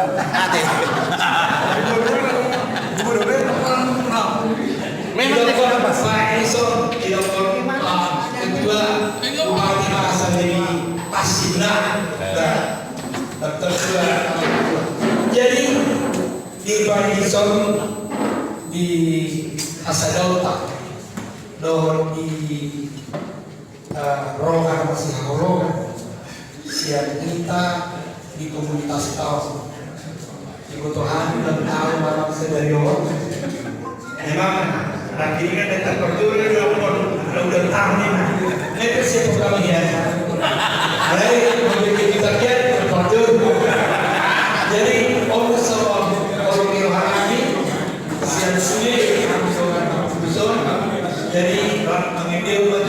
Ate. Memang tidak Pak Ison, tidak kedua Bupati Makassar dari Pasimla dan tertua. Jadi di Pak Ison di Asadauta do di Rokan masih Rokan siap kita di komunitas tahun kebutuhan dan tahu orang sedari orang memang nanti ini kan datang perjuangan udah tahu nih itu siapa kami ya baik memiliki kita kian perjuangan jadi om sama orang rohani siap sini jadi mengambil